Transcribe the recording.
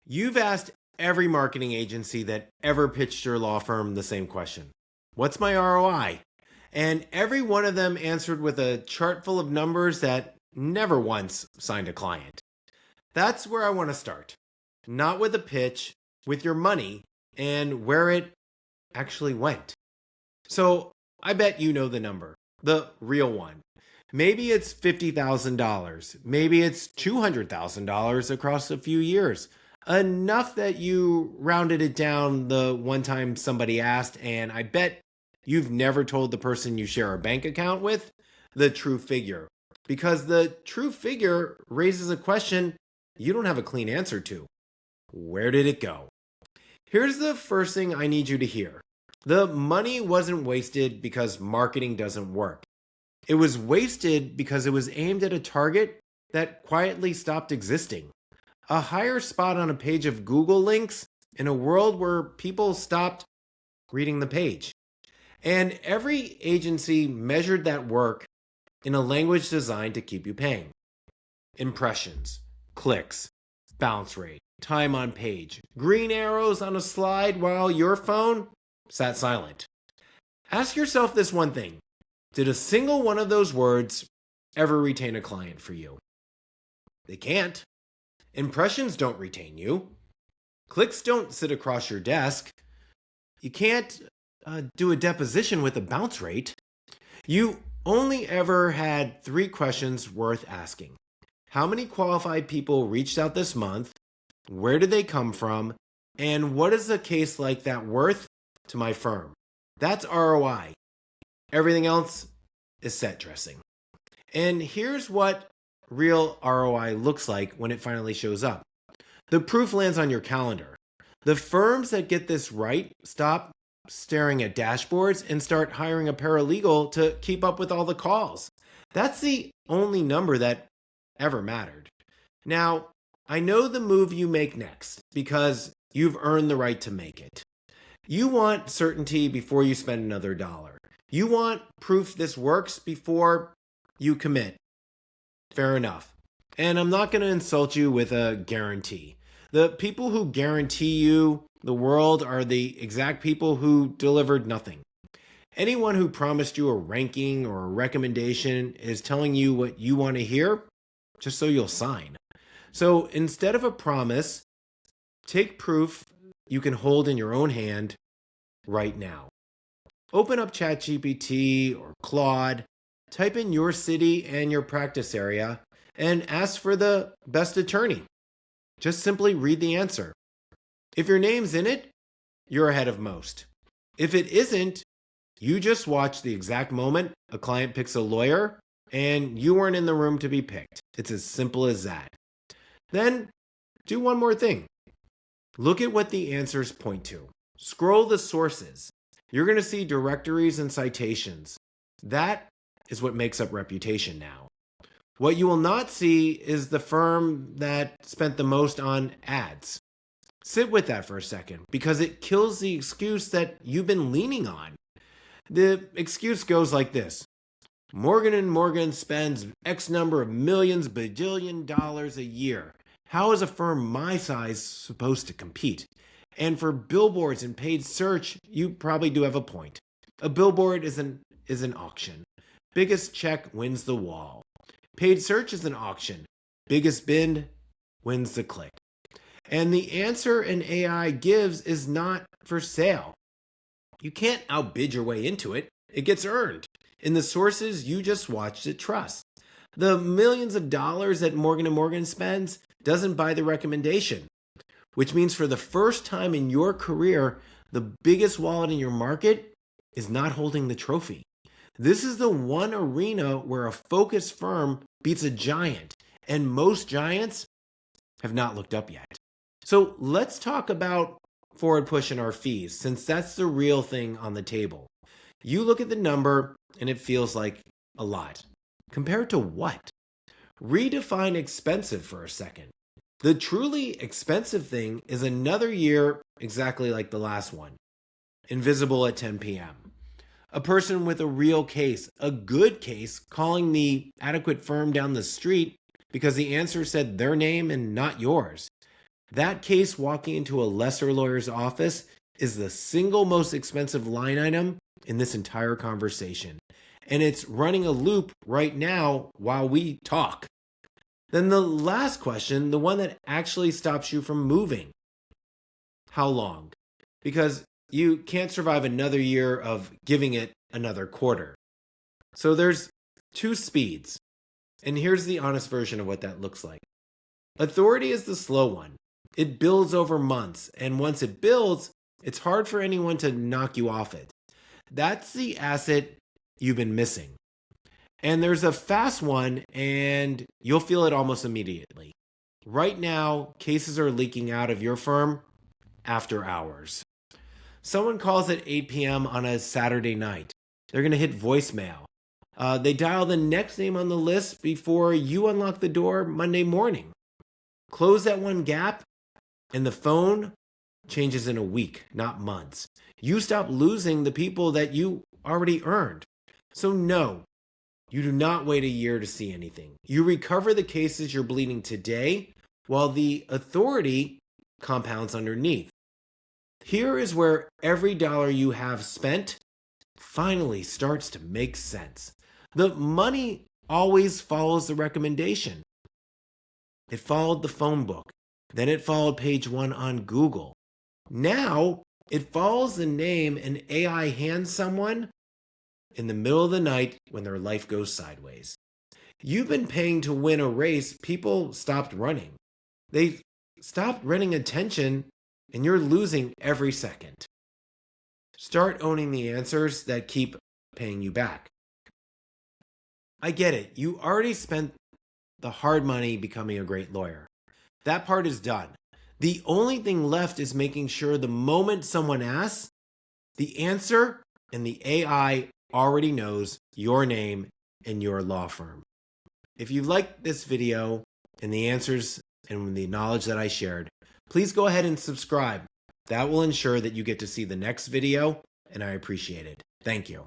You've asked every marketing agency that ever pitched your law firm the same question. What's my ROI? And every one of them answered with a chart full of numbers that never once signed a client. That's where I want to start. Not with a pitch, with your money and where it actually went. So I bet you know the number, the real one. Maybe it's $50,000. Maybe it's $200,000 across a few years. Enough that you rounded it down the one time somebody asked, and I bet you've never told the person you share a bank account with the true figure. Because the true figure raises a question you don't have a clean answer to. Where did it go? Here's the first thing I need you to hear. The money wasn't wasted because marketing doesn't work. It was wasted because it was aimed at a target that quietly stopped existing. A higher spot on a page of Google links in a world where people stopped reading the page. And every agency measured that work in a language designed to keep you paying. Impressions, clicks, bounce rate, time on page, green arrows on a slide while your phone sat silent. Ask yourself this one thing. Did a single one of those words ever retain a client for you? They can't. Impressions don't retain you. Clicks don't sit across your desk. You can't do a deposition with a bounce rate. You only ever had 3 questions worth asking. How many qualified people reached out this month? Where did they come from? And what is a case like that worth to my firm? That's ROI. Everything else is set dressing. And here's what real ROI looks like when it finally shows up. The proof lands on your calendar. The firms that get this right stop staring at dashboards and start hiring a paralegal to keep up with all the calls. That's the only number that ever mattered. Now, I know the move you make next because you've earned the right to make it. You want certainty before you spend another dollar. You want proof this works before you commit. Fair enough. And I'm not going to insult you with a guarantee. The people who guarantee you the world are the exact people who delivered nothing. Anyone who promised you a ranking or a recommendation is telling you what you want to hear just so you'll sign. So instead of a promise, take proof you can hold in your own hand right now. Open up ChatGPT or Claude, type in your city and your practice area, and ask for the best attorney. Just simply read the answer. If your name's in it, you're ahead of most. If it isn't, you just watch the exact moment a client picks a lawyer and you weren't in the room to be picked. It's as simple as that. Then do one more thing. Look at what the answers point to. Scroll the sources. You're going to see directories and citations. That is what makes up reputation now. What you will not see is the firm that spent the most on ads. Sit with that for a second because it kills the excuse that you've been leaning on. The excuse goes like this. Morgan & Morgan spends X number of millions, bajillion dollars a year. How is a firm my size supposed to compete? And for billboards and paid search, you probably do have a point. A billboard is an auction. Biggest check wins the wall. Paid search is an auction. Biggest bid wins the click. And the answer an AI gives is not for sale. You can't outbid your way into it. It gets earned in the sources you just watched it trust. The millions of dollars that Morgan & Morgan spends doesn't buy the recommendation, which means for the first time in your career, the biggest wallet in your market is not holding the trophy. This is the one arena where a focused firm beats a giant, and most giants have not looked up yet. So let's talk about forward push in our fees, since that's the real thing on the table. You look at the number and it feels like a lot. Compared to what? Redefine expensive for a second. The truly expensive thing is another year exactly like the last one. Invisible at 10 p.m. A person with a real case, a good case, calling the adequate firm down the street because the answer said their name and not yours. That case walking into a lesser lawyer's office is the single most expensive line item in this entire conversation. And it's running a loop right now while we talk. Then the last question, the one that actually stops you from moving. How long? Because you can't survive another year of giving it another quarter. So there's two speeds. And here's the honest version of what that looks like. Authority is the slow one. It builds over months, and once it builds, it's hard for anyone to knock you off it. That's the asset you've been missing. And there's a fast one, and you'll feel it almost immediately. Right now, cases are leaking out of your firm after hours. Someone calls at 8 p.m. on a Saturday night. They're going to hit voicemail. They dial the next name on the list before you unlock the door Monday morning. Close that one gap, and the phone changes in a week, not months. You stop losing the people that you already earned. So no, you do not wait a year to see anything. You recover the cases you're bleeding today while the authority compounds underneath. Here is where every dollar you have spent finally starts to make sense. The money always follows the recommendation. It followed the phone book. Then it followed page 1 on Google. Now it follows the name an AI hands someone in the middle of the night when their life goes sideways. You've been paying to win a race people stopped running. They stopped renting attention, and you're losing every second. Start owning the answers that keep paying you back. I get it. You already spent the hard money becoming a great lawyer. That part is done. The only thing left is making sure the moment someone asks, the answer and the AI already knows your name and your law firm. If you liked this video and the answers and the knowledge that I shared, please go ahead and subscribe. That will ensure that you get to see the next video, and I appreciate it. Thank you.